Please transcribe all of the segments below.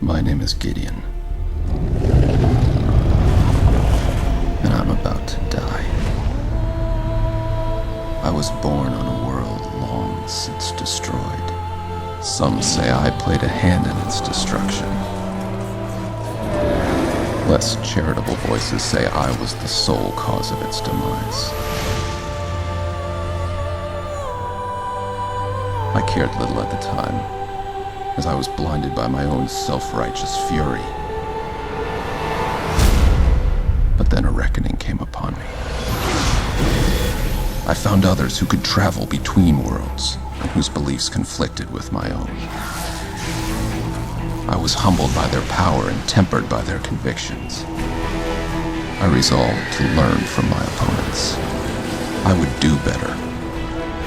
My name is Gideon, and I'm about to die. I was born on a world long since destroyed. Some say I played a hand in its destruction. Less charitable voices say I was the sole cause of its demise. I cared little at the time, as I was blinded by my own self-righteous fury. But then a reckoning came upon me. I found others who could travel between worlds, and whose beliefs conflicted with my own. I was humbled by their power and tempered by their convictions. I resolved to learn from my opponents. I would do better,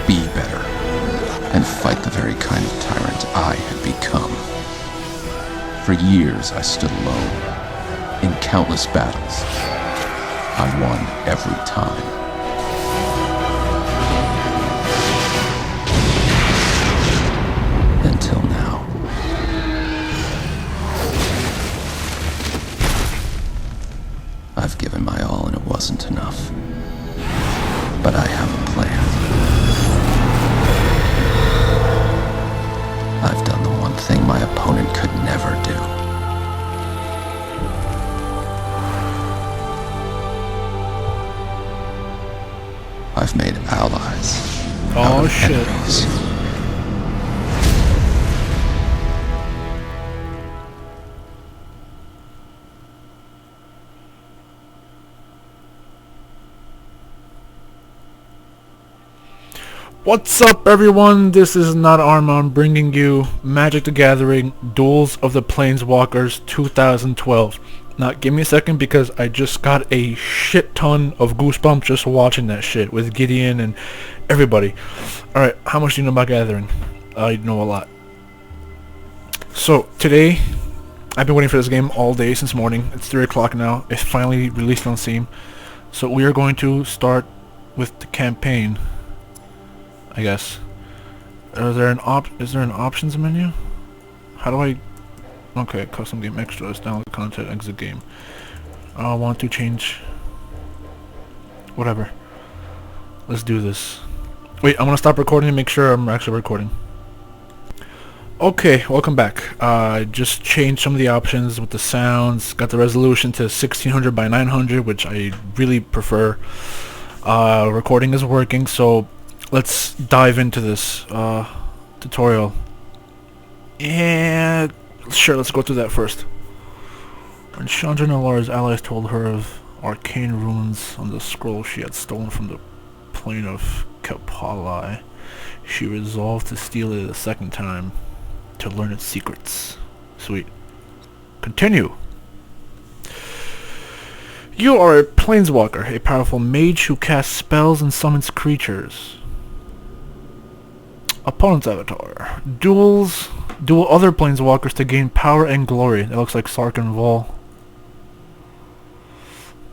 be better, and fight the very kind of tyrant I had become. For years I stood alone, in countless battles. I won every time. Until now. I've given my all and it wasn't enough. But I have a plan. I've done the one thing my opponent could never do. I've made allies out of enemies. What's up, everyone? This is not Armand bringing you Magic the Gathering Duels of the Planeswalkers 2012. Now, give me a second because I just got a shit ton of goosebumps just watching that shit with Gideon and everybody. Alright, how much do you know about Gathering? I know a lot. So, today, I've been waiting for this game all day since morning. It's 3 o'clock now. It's finally released on Steam. So, we are going to start with the campaign, I guess. Is there an options menu? How do I... Okay, custom game extras, download content, exit game. I want to change... Whatever. Let's do this. Wait, I'm gonna stop recording and make sure I'm actually recording. Okay, welcome back. Just changed some of the options with the sounds. Got the resolution to 1600 by 900, which I really prefer. Recording is working, so let's dive into this tutorial. And sure, let's go through that first. When Chandra Nalar's allies told her of arcane runes on the scroll she had stolen from the plane of Kapali, she resolved to steal it a second time to learn its secrets. Sweet. Continue. You are a Planeswalker, a powerful mage who casts spells and summons creatures. Opponent's avatar. Duel other Planeswalkers to gain power and glory. That looks like Sark and Vol.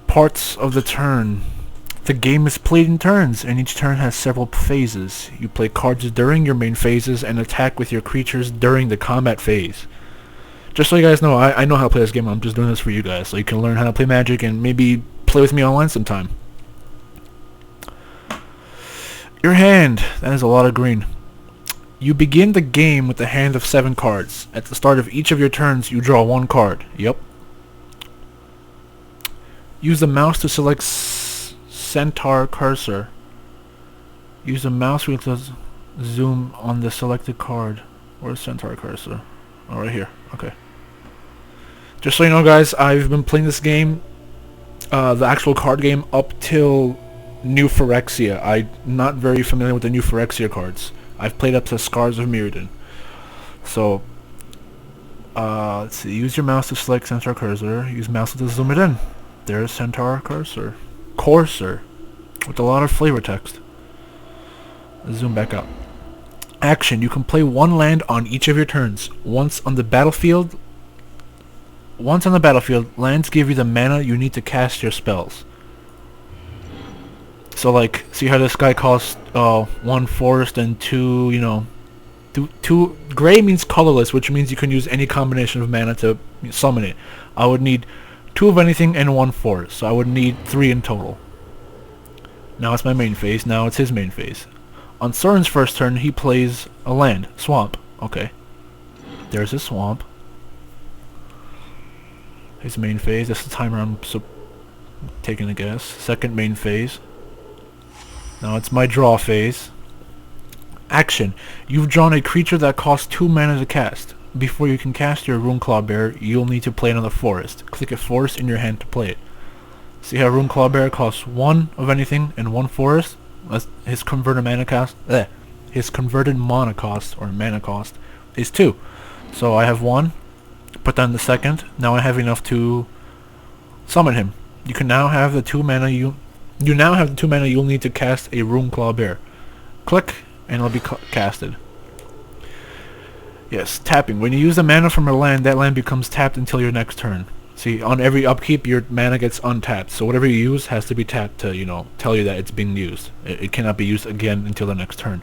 Parts of the turn. The game is played in turns, and each turn has several phases. You play cards during your main phases and attack with your creatures during the combat phase. Just so you guys know, I know how to play this game. I'm just doing this for you guys, so you can learn how to play Magic and maybe play with me online sometime. Your hand. That is a lot of green. You begin the game with a hand of 7 cards. At the start of each of your turns, you draw 1 card. Yep. Use the mouse to select Centaur Cursor. Use the mouse wheel to zoom on the selected card. Where's Centaur Cursor? Oh, right here. Okay. Just so you know, guys, I've been playing this game, the actual card game, up till New Phyrexia. I'm not very familiar with the New Phyrexia cards. I've played up to Scars of Mirrodin. So, let's see. Use your mouse to select Centaur Cursor. Use mouse to zoom it in. There's Centaur Cursor. Courser. With a lot of flavor text. Let's zoom back up. Action. You can play 1 land on each of your turns. Once on the battlefield, lands give you the mana you need to cast your spells. So, like, see how this guy costs 1 forest and 2, Gray means colorless, which means you can use any combination of mana to summon it. I would need 2 of anything and 1 forest, so I would need 3 in total. Now it's my main phase, now it's his main phase. On Soren's first turn, he plays a land, swamp. Okay. There's his swamp. His main phase, that's the timer I'm taking a guess. Second main phase. Now it's my draw phase. Action. You've drawn a creature that costs 2 mana to cast. Before you can cast your Runeclaw Bear, you'll need to play another forest. Click a forest in your hand to play it. See how Runeclaw Bear costs 1 of anything and 1 forest? That's his converted mana cost. His converted mana cost, or mana cost, is 2. So I have 1. Put down the second. Now I have enough to summon him. You can now have the 2 mana you now have the 2 mana you'll need to cast a Runeclaw Bear. Click and it'll be casted. Yes, tapping. When you use the mana from a land, that land becomes tapped until your next turn. See, on every upkeep, your mana gets untapped. So whatever you use has to be tapped to, tell you that it's being used. It cannot be used again until the next turn.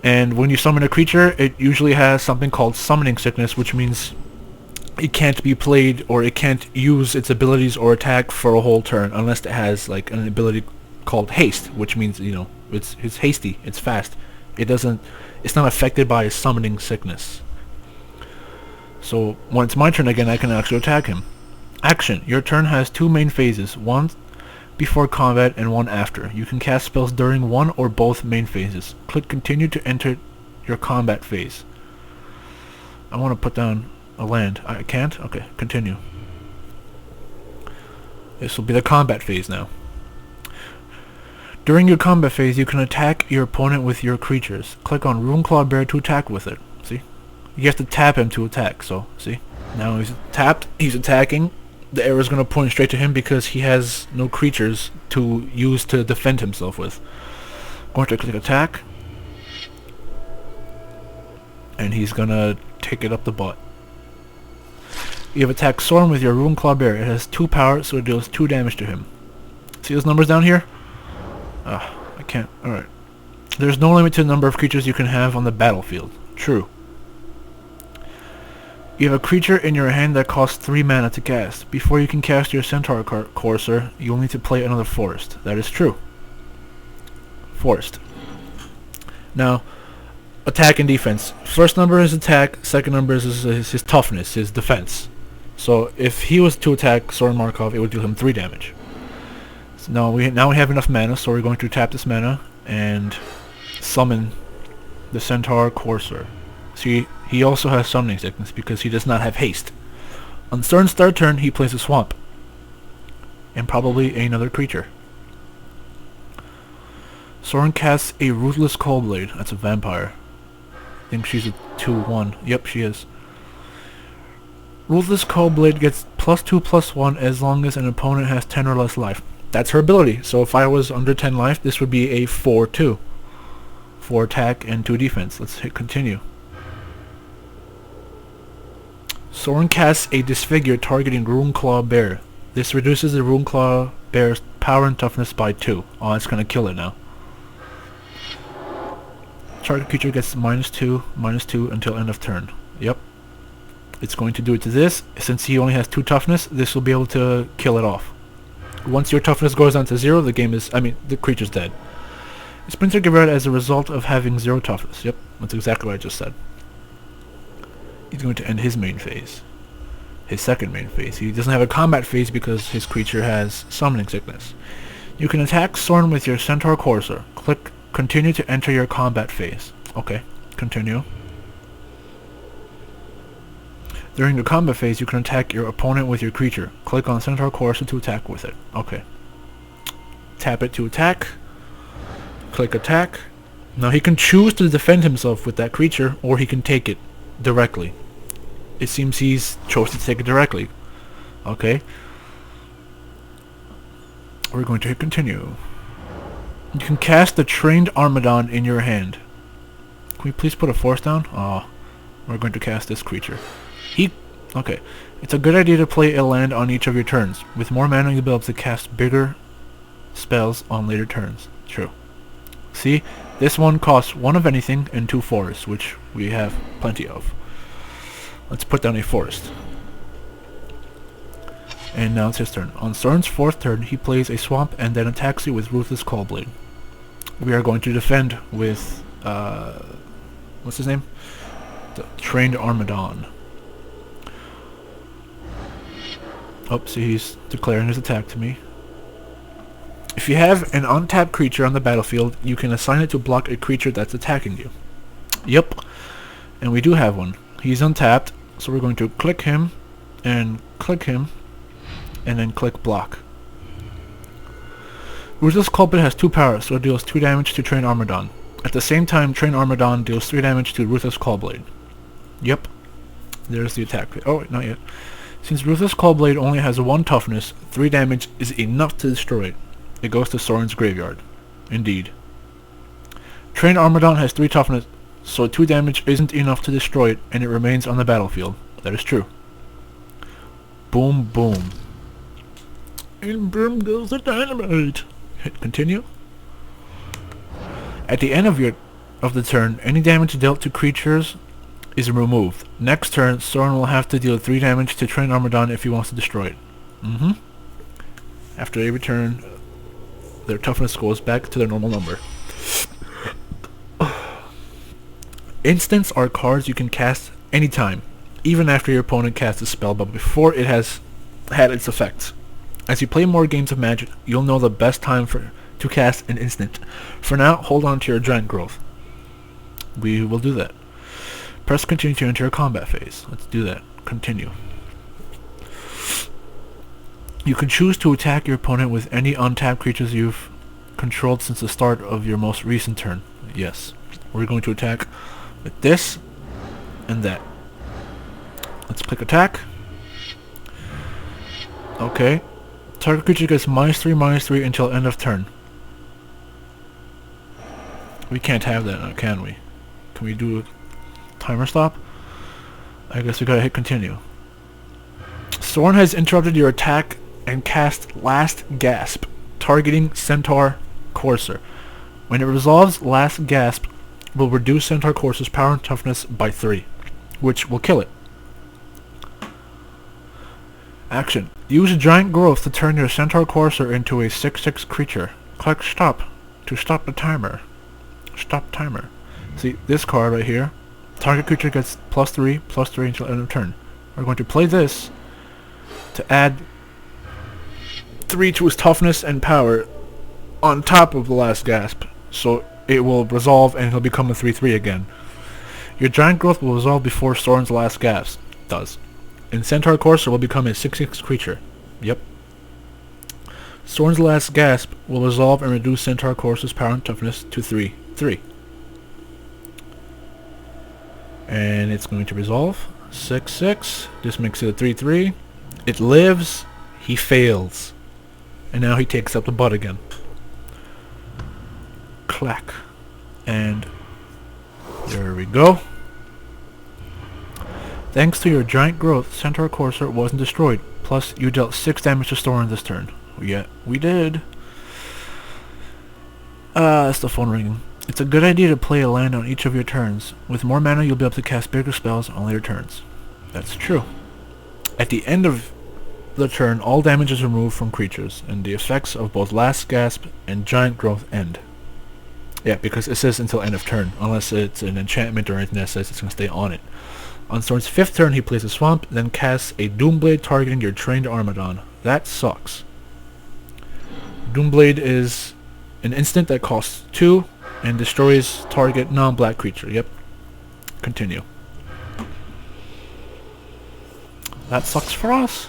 And when you summon a creature, it usually has something called Summoning Sickness, which means it can't be played or it can't use its abilities or attack for a whole turn unless it has like an ability called Haste, which means, it's hasty, it's fast. It's not affected by Summoning Sickness. So when it's my turn again, I can actually attack him. Action. Your turn has 2 main phases, 1 before combat and 1 after. You can cast spells during one or both main phases. Click continue to enter your combat phase. I want to put down a land. I can't? Okay, continue. This will be the combat phase now. During your combat phase, you can attack your opponent with your creatures. Click on Runeclaw Bear to attack with it. See? You have to tap him to attack, so, see? Now he's tapped, he's attacking. The arrow is going to point straight to him because he has no creatures to use to defend himself with. Going to click attack. And he's going to take it up the butt. You have attacked Soren with your Runeclaw Bear. It has 2 power, so it deals 2 damage to him. See those numbers down here? I can't. Alright. There's no limit to the number of creatures you can have on the battlefield. True. You have a creature in your hand that costs 3 mana to cast. Before you can cast your Centaur Courser, you'll need to play another forest. That is true. Forest. Now, attack and defense. First number is attack, second number is his toughness, his defense. So if he was to attack Soren Markov, it would do him 3 damage. So now we have enough mana, so we're going to tap this mana and summon the Centaur Courser. See, he also has Summoning Sickness because he does not have haste. On Soren's third turn, he plays a swamp. And probably another creature. Soren casts a Ruthless Coldblade. That's a vampire. I think she's a 2/1. Yep, she is. Ruthless Coldblade gets +2/+1 as long as an opponent has 10 or less life. That's her ability. So if I was under 10 life, this would be a 4/2. 4 attack and 2 defense. Let's hit continue. Soren casts a Disfigure targeting Runeclaw Bear. This reduces the Runeclaw Bear's power and toughness by 2. Oh, it's gonna kill it now. Target creature gets -2/-2 until end of turn. Yep. It's going to do it to this. Since he only has 2 toughness, this will be able to kill it off. Once your toughness goes down to 0, the creature's dead. Sprinter get rid as a result of having 0 toughness. Yep, that's exactly what I just said. He's going to end his main phase. His second main phase. He doesn't have a combat phase because his creature has Summoning Sickness. You can attack Soren with your Centaur Courser. Click continue to enter your combat phase. Okay, continue. During the combat phase, you can attack your opponent with your creature. Click on Centaur Courser to attack with it. Okay. Tap it to attack. Click attack. Now he can choose to defend himself with that creature, or he can take it directly. It seems he's chosen to take it directly. Okay. We're going to hit continue. You can cast the Trained Armadon in your hand. Can we please put a force down? Oh, we're going to cast this creature. Okay. It's a good idea to play a land on each of your turns. With more mana, you'll be able to cast bigger spells on later turns. True. See, this one costs 1 of anything and 2 forests, which we have plenty of. Let's put down a forest. And now it's his turn. On Soren's 4th turn, he plays a swamp and then attacks you with Ruthless Callblade. We are going to defend with, what's his name? The Trained Armadon. Oh, see, he's declaring his attack to me. If you have an untapped creature on the battlefield, you can assign it to block a creature that's attacking you. Yep, and we do have one. He's untapped, so we're going to click him, and then click block. Ruthless Culprit has 2 power, so it deals 2 damage to Train Armadon. At the same time, Train Armadon deals 3 damage to Ruthless Callblade. Yep, there's the attack. Oh, wait, not yet. Since Ruthless Callblade only has 1 toughness, 3 damage is enough to destroy it. It goes to Soren's graveyard. Indeed. Train Armadon has 3 toughness, so 2 damage isn't enough to destroy it, and it remains on the battlefield. That is true. Boom, boom. And boom goes the dynamite. Hit continue. At the end of the turn, any damage dealt to creatures is removed. Next turn, Soren will have to deal 3 damage to Train Armadon if he wants to destroy it. After every turn, their toughness goes back to their normal number. Instants are cards you can cast anytime, even after your opponent casts a spell, but before it has had its effects. As you play more games of Magic, you'll know the best time to cast an instant. For now, hold on to your Giant Growth. We will do that. Press continue to enter your combat phase. Let's do that. Continue. You can choose to attack your opponent with any untapped creatures you've controlled since the start of your most recent turn. Yes. We're going to attack with this and that. Let's click attack. Okay. Target creature gets -3/-3 until end of turn. We can't have that now, can we? Can we do a timer stop? I guess we gotta hit continue. Soren has interrupted your attack and cast Last Gasp, targeting Centaur Courser. When it resolves, Last Gasp will reduce Centaur Courser's power and toughness by 3, which will kill it. Action. Use Giant Growth to turn your Centaur Courser into a 6/6 creature. Click stop to stop the timer. Stop timer. See, this card right here, target creature gets +3/+3 until end of turn. We're going to play this to add 3 to his toughness and power on top of the Last Gasp, so it will resolve and he'll become a 3/3 again. Your Giant Growth will resolve before Soren's Last Gasp does. And Centaur Courser will become a 6/6 creature. Yep. Soren's Last Gasp will resolve and reduce Centaur Courser's power and toughness to 3/3. And it's going to resolve. 6/6. This makes it a 3/3. It lives. He fails. And now he takes up the butt again. Clack. And there we go. Thanks to your Giant Growth, Centaur Courser wasn't destroyed. Plus, you dealt 6 damage to Soren this turn. Yeah, we did. That's the phone ringing. It's a good idea to play a land on each of your turns. With more mana, you'll be able to cast bigger spells on later turns. That's true. At the end of the turn, all damage is removed from creatures, and the effects of both Last Gasp and Giant Growth end. Yeah, because it says until end of turn, unless it's an enchantment or anything that says it's going to stay on it. On Soren's 5th turn, he plays a Swamp, then casts a Doomblade targeting your Trained Armadon. That sucks. Doomblade is an instant that costs 2 and destroys target non-black creature. Yep. Continue. That sucks for us.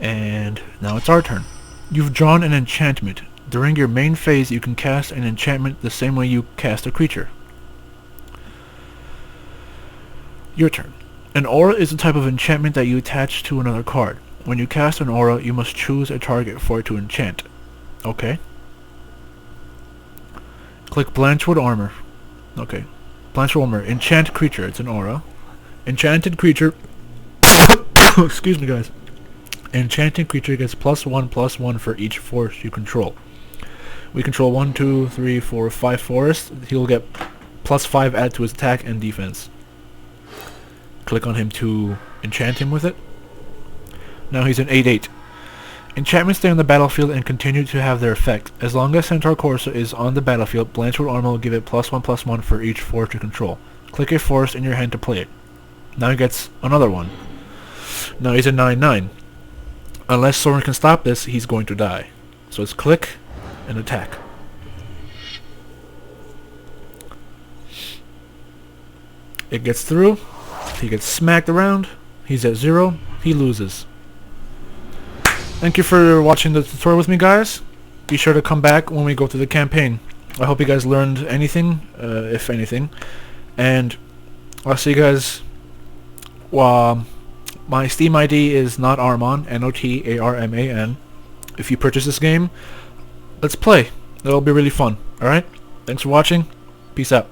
And now it's our turn. You've drawn an enchantment. During your main phase, you can cast an enchantment the same way you cast a creature. Your turn. An aura is a type of enchantment that you attach to another card. When you cast an aura, you must choose a target for it to enchant. Okay. Click Blanchwood Armor. Okay. Blanchwood Armor. Enchant creature. It's an aura. Enchanted creature. Excuse me, guys. Enchanting creature gets +1/+1 for each forest you control. We control 1, 2, 3, 4, 5 forests. He'll get +5 added to his attack and defense. Click on him to enchant him with it. Now he's an 8/8. Enchantments stay on the battlefield and continue to have their effect. As long as Centaur Courser is on the battlefield, Blanchwood Armor will give it +1/+1 for each forest you control. Click a forest in your hand to play it. Now he gets another one. Now he's a 9/9. Unless Sorin can stop this, he's going to die. So it's click and attack. It gets through. He gets smacked around. He's at 0. He loses. Thank you for watching the tutorial with me, guys. Be sure to come back when we go through the campaign. I hope you guys learned anything, if anything. And I'll see you guys. My Steam ID is NotArman, NOTARMAN. If you purchase this game, let's play. It'll be really fun. Alright? Thanks for watching. Peace out.